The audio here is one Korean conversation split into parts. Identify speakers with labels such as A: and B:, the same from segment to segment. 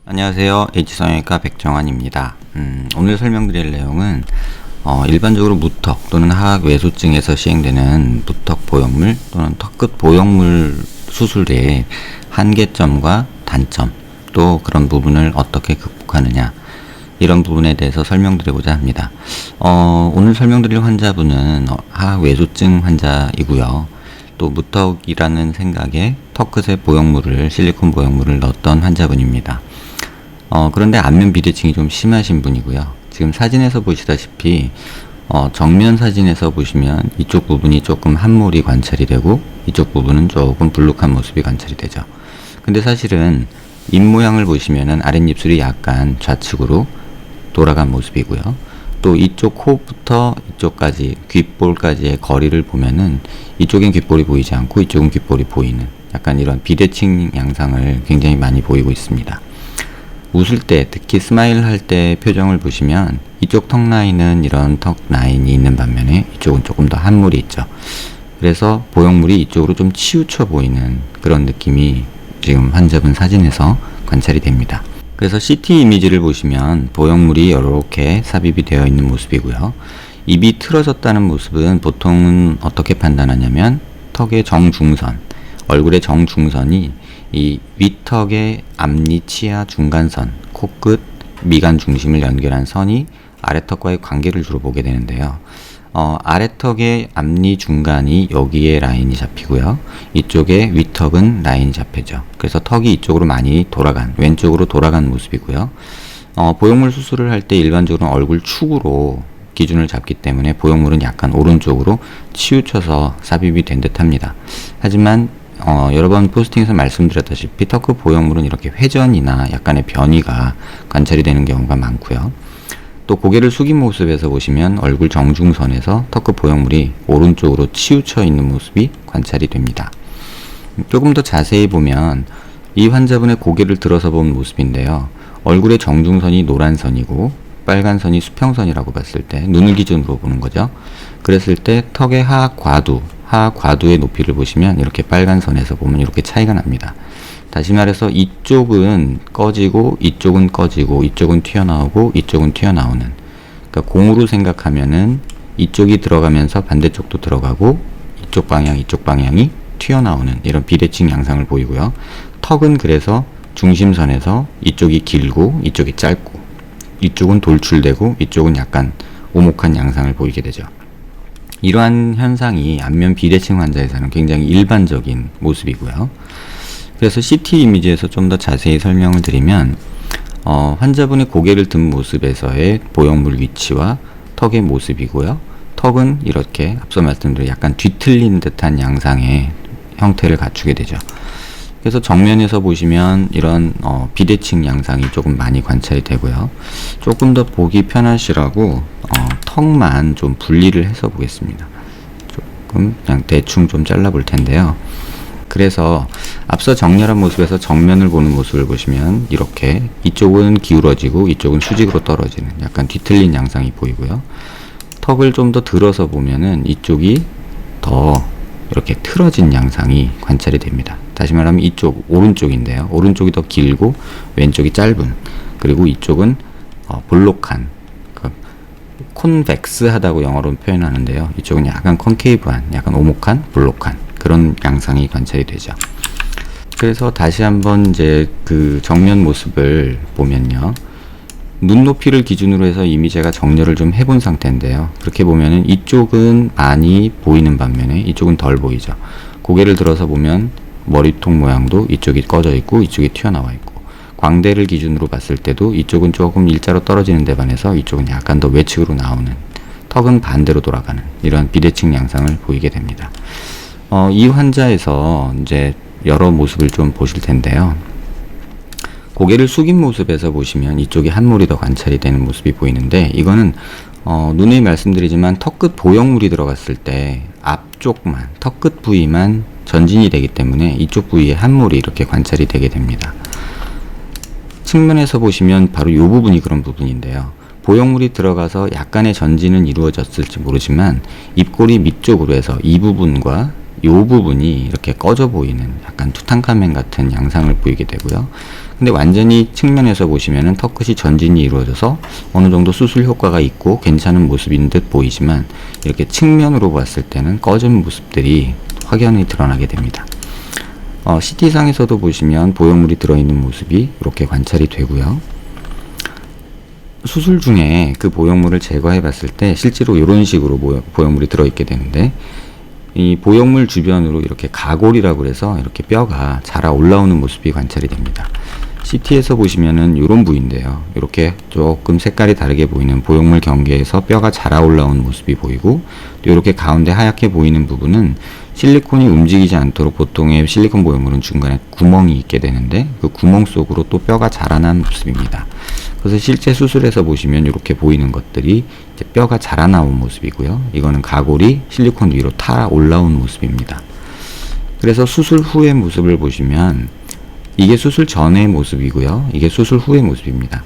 A: 안녕하세요. H성형외과 백정환입니다. 오늘 설명드릴 내용은 일반적으로 무턱 또는 하악 외소증에서 시행되는 무턱 보형물 또는 턱끝 보형물 수술의 한계점과 단점, 또 그런 부분을 어떻게 극복하느냐, 이런 부분에 대해서 설명드리고자 합니다. 오늘 설명드릴 환자분은 하악 외소증 환자이고요. 또 무턱이라는 생각에 턱끝에 보형물을, 실리콘 보형물을 넣었던 환자분입니다. 그런데 안면 비대칭이 좀 심하신 분이고요. 지금 사진에서 보시다시피 정면 사진에서 보시면 이쪽 부분이 조금 함몰이 관찰이 되고 이쪽 부분은 조금 불룩한 모습이 관찰이 되죠. 근데 사실은 입 모양을 보시면은 아랫입술이 약간 좌측으로 돌아간 모습이고요. 또 이쪽 코부터 이쪽까지 귓볼까지의 거리를 보면은 이쪽엔 귓볼이 보이지 않고 이쪽은 귓볼이 보이는 약간 이런 비대칭 양상을 굉장히 많이 보이고 있습니다. 웃을 때, 특히 스마일 할 때 표정을 보시면 이쪽 턱 라인은 이런 턱 라인이 있는 반면에 이쪽은 조금 더 함물이 있죠. 그래서 보형물이 이쪽으로 좀 치우쳐 보이는 그런 느낌이 지금 환자분 사진에서 관찰이 됩니다. 그래서 CT 이미지를 보시면 보형물이 이렇게 삽입이 되어 있는 모습이고요. 입이 틀어졌다는 모습은 보통은 어떻게 판단하냐면 턱의 정중선, 얼굴의 정중선이 이 윗턱의 앞니, 치아, 중간선, 코끝, 미간 중심을 연결한 선이 아래턱과의 관계를 주로 보게 되는데요. 아래턱의 앞니 중간이 여기에 라인이 잡히고요. 이쪽에 윗턱은 라인이 잡히죠. 그래서 턱이 이쪽으로 많이 돌아간, 왼쪽으로 돌아간 모습이고요. 보형물 수술을 할 때 일반적으로 얼굴 축으로 기준을 잡기 때문에 보형물은 약간 오른쪽으로 치우쳐서 삽입이 된 듯 합니다. 하지만 여러 번 포스팅에서 말씀드렸다시피 턱끝 보형물은 이렇게 회전이나 약간의 변이가 관찰이 되는 경우가 많고요. 또 고개를 숙인 모습에서 보시면 얼굴 정중선에서 턱끝 보형물이 오른쪽으로 치우쳐 있는 모습이 관찰이 됩니다. 조금 더 자세히 보면 이 환자분의 고개를 들어서 본 모습인데요. 얼굴의 정중선이 노란 선이고 빨간 선이 수평선이라고 봤을 때, 눈을 기준으로 보는 거죠. 그랬을 때 턱의 하악 과두의 높이를 보시면 이렇게 빨간 선에서 보면 이렇게 차이가 납니다. 다시 말해서 이쪽은 꺼지고 이쪽은 꺼지고 이쪽은 튀어나오고 이쪽은 튀어나오는, 그러니까 공으로 생각하면은 이쪽이 들어가면서 반대쪽도 들어가고 이쪽 방향이 튀어나오는 이런 비대칭 양상을 보이고요. 턱은 그래서 중심선에서 이쪽이 길고 이쪽이 짧고 이쪽은 돌출되고 이쪽은 약간 오목한 양상을 보이게 되죠. 이러한 현상이 안면 비대칭 환자에서는 굉장히 일반적인 모습이고요. 그래서 CT 이미지에서 좀 더 자세히 설명을 드리면 환자분의 고개를 든 모습에서의 보형물 위치와 턱의 모습이고요. 턱은 이렇게 앞서 말씀드린 약간 뒤틀린 듯한 양상의 형태를 갖추게 되죠. 그래서 정면에서 보시면 이런 비대칭 양상이 조금 많이 관찰이 되고요. 조금 더 보기 편하시라고 턱만 좀 분리를 해서 보겠습니다. 조금 그냥 대충 좀 잘라 볼 텐데요. 그래서 앞서 정렬한 모습에서 정면을 보는 모습을 보시면 이렇게 이쪽은 기울어지고 이쪽은 수직으로 떨어지는 약간 뒤틀린 양상이 보이고요. 턱을 좀 더 들어서 보면은 이쪽이 더 이렇게 틀어진 양상이 관찰이 됩니다. 다시 말하면 이쪽 오른쪽인데요. 오른쪽이 더 길고 왼쪽이 짧은, 그리고 이쪽은 볼록한, 콘벡스하다고 영어로 표현하는데요. 이쪽은 약간 컨케이브한, 약간 오목한, 볼록한 그런 양상이 관찰이 되죠. 그래서 다시 한번 이제 그 정면 모습을 보면요. 눈높이를 기준으로 해서 이미 제가 정렬을 좀 해본 상태인데요. 그렇게 보면은 이쪽은 많이 보이는 반면에 이쪽은 덜 보이죠. 고개를 들어서 보면 머리통 모양도 이쪽이 꺼져 있고 이쪽이 튀어나와 있고, 광대를 기준으로 봤을 때도 이쪽은 조금 일자로 떨어지는 데 반해서 이쪽은 약간 더 외측으로 나오는, 턱은 반대로 돌아가는 이런 비대칭 양상을 보이게 됩니다. 이 환자에서 이제 여러 모습을 좀 보실 텐데요. 고개를 숙인 모습에서 보시면 이쪽에 한물이 더 관찰이 되는 모습이 보이는데, 이거는 누누이 말씀드리지만 턱끝 보형물이 들어갔을 때 앞쪽만, 턱끝 부위만 전진이 되기 때문에 이쪽 부위에 한물이 이렇게 관찰이 되게 됩니다. 측면에서 보시면 바로 이 부분이 그런 부분인데요. 보형물이 들어가서 약간의 전진은 이루어졌을지 모르지만 입꼬리 밑쪽으로 해서 이 부분과 이 부분이 이렇게 꺼져 보이는 약간 투탕카멘 같은 양상을 보이게 되고요. 근데 완전히 측면에서 보시면은 턱끝이 전진이 이루어져서 어느 정도 수술 효과가 있고 괜찮은 모습인 듯 보이지만 이렇게 측면으로 봤을 때는 꺼진 모습들이 확연히 드러나게 됩니다. CT상에서도 보시면 보형물이 들어있는 모습이 이렇게 관찰이 되고요. 수술 중에 그 보형물을 제거해 봤을 때 실제로 이런 식으로 보형물이 들어있게 되는데, 이 보형물 주변으로 이렇게 가골이라고 해서 이렇게 뼈가 자라 올라오는 모습이 관찰이 됩니다. CT에서 보시면은 이런 부위인데요. 이렇게 조금 색깔이 다르게 보이는 보형물 경계에서 뼈가 자라 올라오는 모습이 보이고, 또 이렇게 가운데 하얗게 보이는 부분은 실리콘이 움직이지 않도록 보통의 실리콘 보형물은 중간에 구멍이 있게 되는데 그 구멍 속으로 또 뼈가 자라난 모습입니다. 그래서 실제 수술에서 보시면 이렇게 보이는 것들이 이제 뼈가 자라나온 모습이고요. 이거는 가골이 실리콘 위로 타 올라온 모습입니다. 그래서 수술 후의 모습을 보시면 이게 수술 전의 모습이고요. 이게 수술 후의 모습입니다.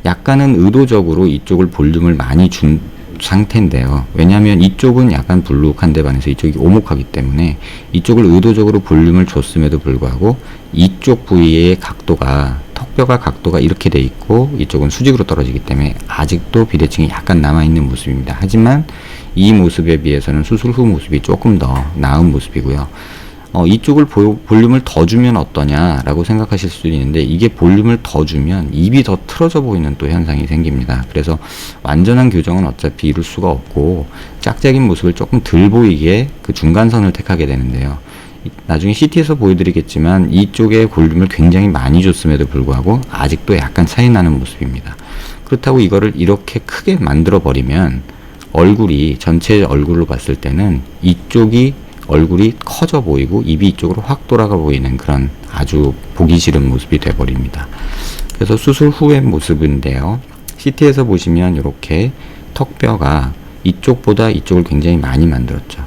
A: 약간은 의도적으로 이쪽을 볼륨을 많이 준 상태인데요. 왜냐하면 이쪽은 약간 불룩한데 반해서 이쪽이 오목하기 때문에 이쪽을 의도적으로 볼륨을 줬음에도 불구하고 이쪽 부위의 각도가, 턱뼈가 각도가 이렇게 돼 있고 이쪽은 수직으로 떨어지기 때문에 아직도 비대칭이 약간 남아있는 모습입니다. 하지만 이 모습에 비해서는 수술 후 모습이 조금 더 나은 모습이고요. 이쪽을 볼륨을 더 주면 어떠냐라고 생각하실 수도 있는데, 이게 볼륨을 더 주면 입이 더 틀어져 보이는 또 현상이 생깁니다. 그래서 완전한 교정은 어차피 이룰 수가 없고 짝짝인 모습을 조금 덜 보이게 그 중간선을 택하게 되는데요. 나중에 CT에서 보여드리겠지만 이쪽에 볼륨을 굉장히 많이 줬음에도 불구하고 아직도 약간 차이 나는 모습입니다. 그렇다고 이거를 이렇게 크게 만들어 버리면 얼굴이, 전체 얼굴로 봤을 때는 이쪽이 얼굴이 커져 보이고 입이 이쪽으로 확 돌아가 보이는 그런 아주 보기 싫은 모습이 돼버립니다. 그래서 수술 후의 모습인데요. CT에서 보시면 이렇게 턱뼈가 이쪽보다 이쪽을 굉장히 많이 만들었죠.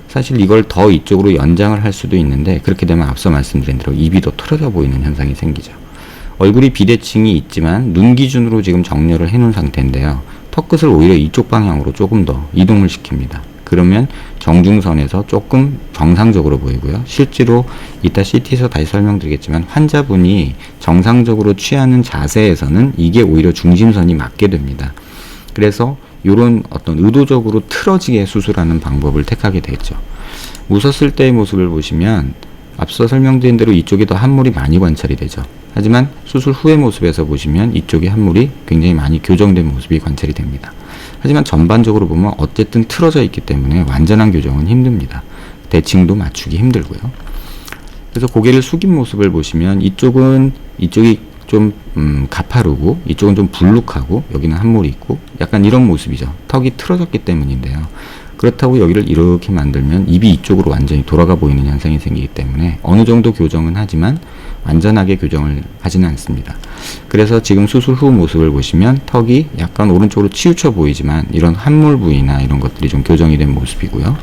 A: 사실 이걸 더 이쪽으로 연장을 할 수도 있는데, 그렇게 되면 앞서 말씀드린 대로 입이 더 틀어져 보이는 현상이 생기죠. 얼굴이 비대칭이 있지만 눈 기준으로 지금 정렬을 해 놓은 상태인데요. 턱끝을 오히려 이쪽 방향으로 조금 더 이동을 시킵니다. 그러면 정중선에서 조금 정상적으로 보이고요. 실제로 이따 CT에서 다시 설명드리겠지만 환자분이 정상적으로 취하는 자세에서는 이게 오히려 중심선이 맞게 됩니다. 그래서 이런 어떤 의도적으로 틀어지게 수술하는 방법을 택하게 되죠. 웃었을 때의 모습을 보시면 앞서 설명드린 대로 이쪽이 더 함몰이 많이 관찰이 되죠. 하지만 수술 후의 모습에서 보시면 이쪽이 함몰이 굉장히 많이 교정된 모습이 관찰이 됩니다. 하지만 전반적으로 보면 어쨌든 틀어져 있기 때문에 완전한 교정은 힘듭니다. 대칭도 맞추기 힘들고요. 그래서 고개를 숙인 모습을 보시면 이쪽이 좀 가파르고 이쪽은 좀 불룩하고 여기는 함몰이 있고 약간 이런 모습이죠. 턱이 틀어졌기 때문인데요. 그렇다고 여기를 이렇게 만들면 입이 이쪽으로 완전히 돌아가 보이는 현상이 생기기 때문에 어느 정도 교정은 하지만 완전하게 교정을 하지는 않습니다. 그래서 지금 수술 후 모습을 보시면 턱이 약간 오른쪽으로 치우쳐 보이지만 이런 함몰 부위나 이런 것들이 좀 교정이 된 모습이고요.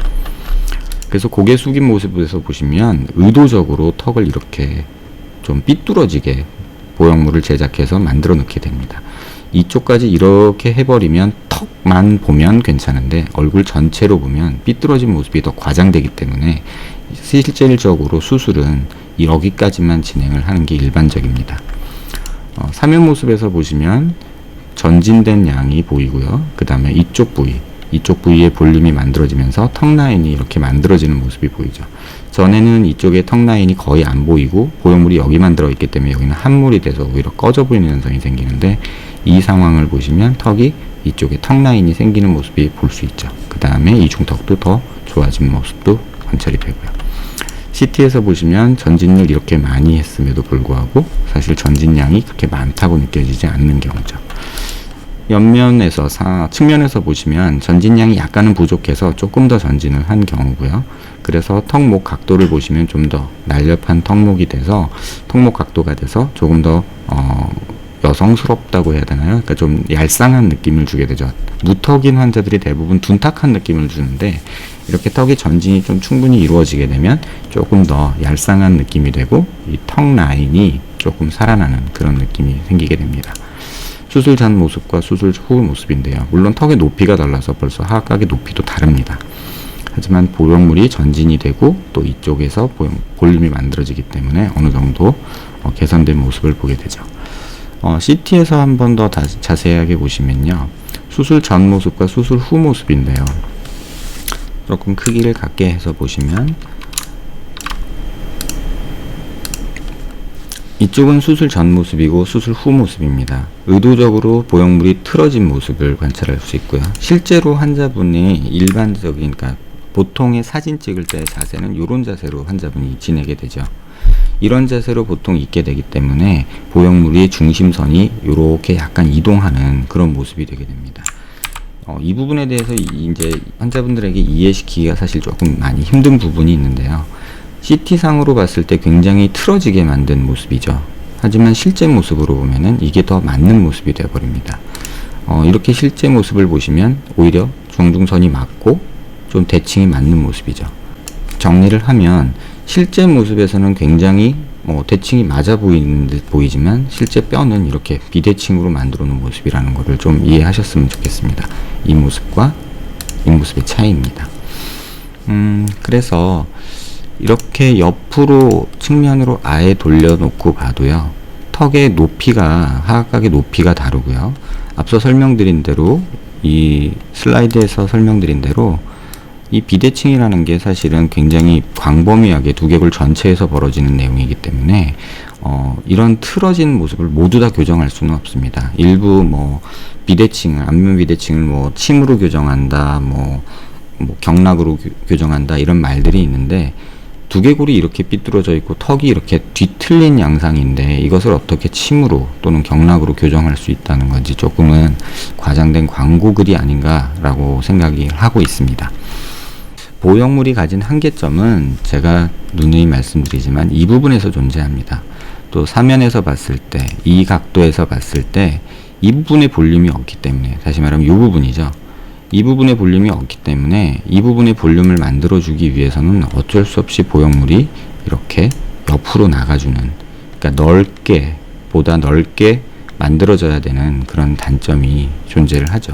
A: 그래서 고개 숙인 모습에서 보시면 의도적으로 턱을 이렇게 좀 삐뚤어지게 보형물을 제작해서 만들어 놓게 됩니다. 이쪽까지 이렇게 해버리면 턱만 보면 괜찮은데 얼굴 전체로 보면 삐뚤어진 모습이 더 과장되기 때문에 실질적으로 수술은 여기까지만 진행을 하는 게 일반적입니다. 3일 모습에서 보시면 전진된 양이 보이고요. 그 다음에 이쪽 부위의 볼륨이 만들어지면서 턱 라인이 이렇게 만들어지는 모습이 보이죠. 전에는 이쪽에 턱 라인이 거의 안 보이고 보형물이 여기만 들어있기 때문에 여기는 함몰이 돼서 오히려 꺼져 보이는 현상이 생기는데, 이 상황을 보시면 턱이 이쪽에 턱 라인이 생기는 모습이 볼 수 있죠. 그 다음에 이중턱도 더 좋아진 모습도 관찰이 되고요. CT에서 보시면 전진을 이렇게 많이 했음에도 불구하고 사실 전진량이 그렇게 많다고 느껴지지 않는 경우죠. 옆면에서 측면에서 보시면 전진량이 약간은 부족해서 조금 더 전진을 한 경우고요. 그래서 턱목 각도를 보시면 좀 더 날렵한 턱목이 돼서 턱목 각도가 돼서 조금 더 여성스럽다고 해야 되나요? 그러니까 좀 얄쌍한 느낌을 주게 되죠. 무턱인 환자들이 대부분 둔탁한 느낌을 주는데 이렇게 턱의 전진이 좀 충분히 이루어지게 되면 조금 더 얄쌍한 느낌이 되고 이 턱 라인이 조금 살아나는 그런 느낌이 생기게 됩니다. 수술 전 모습과 수술 후 모습인데요. 물론 턱의 높이가 달라서 벌써 하악각의 높이도 다릅니다. 하지만 보형물이 전진이 되고 또 이쪽에서 볼륨이 만들어지기 때문에 어느 정도 개선된 모습을 보게 되죠. CT에서 한 번 더 자세하게 보시면요. 수술 전 모습과 수술 후 모습인데요. 조금 크기를 갖게 해서 보시면 이쪽은 수술 전 모습이고 수술 후 모습입니다. 의도적으로 보형물이 틀어진 모습을 관찰할 수 있고요. 실제로 환자분이 일반적인, 그러니까 보통의 사진 찍을 때의 자세는 이런 자세로 환자분이 지내게 되죠. 이런 자세로 보통 있게 되기 때문에 보형물의 중심선이 이렇게 약간 이동하는 그런 모습이 되게 됩니다. 이 부분에 대해서 이제 환자분들에게 이해시키기가 사실 조금 많이 힘든 부분이 있는데요. CT상으로 봤을 때 굉장히 틀어지게 만든 모습이죠. 하지만 실제 모습으로 보면은 이게 더 맞는 모습이 되어버립니다. 이렇게 실제 모습을 보시면 오히려 중중선이 맞고 좀 대칭이 맞는 모습이죠. 정리를 하면 실제 모습에서는 굉장히 대칭이 맞아 보이는 듯 보이지만 실제 뼈는 이렇게 비대칭으로 만들어 놓은 모습이라는 것을 좀 이해하셨으면 좋겠습니다. 이 모습과 이 모습의 차이입니다. 그래서 이렇게 옆으로 측면으로 아예 돌려놓고 봐도요. 턱의 높이가 하악각의 높이가 다르고요. 앞서 설명드린 대로 이 슬라이드에서 설명드린 대로 이 비대칭이라는 게 사실은 굉장히 광범위하게 두개골 전체에서 벌어지는 내용이기 때문에 이런 틀어진 모습을 모두 다 교정할 수는 없습니다. 일부 비대칭을, 안면 비대칭을 침으로 교정한다, 경락으로 교정한다 이런 말들이 있는데 두개골이 이렇게 삐뚤어져 있고 턱이 이렇게 뒤틀린 양상인데 이것을 어떻게 침으로 또는 경락으로 교정할 수 있다는 건지 조금은 과장된 광고글이 아닌가라고 생각이 하고 있습니다. 보형물이 가진 한계점은 제가 누누이 말씀드리지만 이 부분에서 존재합니다. 또 사면에서 봤을 때, 이 각도에서 봤을 때 이 부분의 볼륨이 없기 때문에, 다시 말하면 이 부분이죠. 이 부분의 볼륨이 없기 때문에 이 부분의 볼륨을 만들어주기 위해서는 어쩔 수 없이 보형물이 이렇게 옆으로 나가주는, 그러니까 보다 넓게 만들어져야 되는 그런 단점이 존재를 하죠.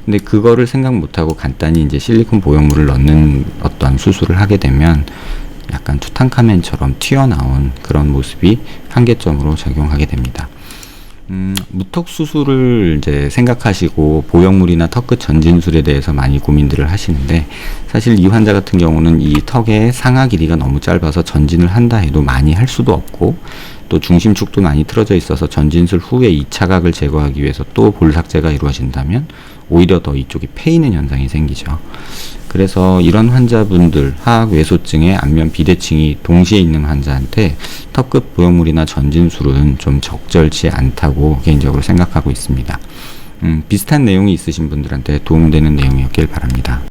A: 근데 그거를 생각 못하고 간단히 이제 실리콘 보형물을 넣는 어떤 수술을 하게 되면 약간 투탕카멘처럼 튀어나온 그런 모습이 한계점으로 작용하게 됩니다. 무턱 수술을 이제 생각하시고 보형물이나 턱끝 전진술에 대해서 많이 고민들을 하시는데, 사실 이 환자 같은 경우는 이 턱의 상하 길이가 너무 짧아서 전진을 한다 해도 많이 할 수도 없고, 또 중심축도 많이 틀어져 있어서 전진술 후에 2차각을 제거하기 위해서 또 볼삭제가 이루어진다면 오히려 더 이쪽이 패이는 현상이 생기죠. 그래서 이런 환자분들, 하악 외소증의 안면 비대칭이 동시에 있는 환자한테 턱끝 보형물이나 전진술은 좀 적절치 않다고 개인적으로 생각하고 있습니다. 비슷한 내용이 있으신 분들한테 도움되는 내용이었길 바랍니다.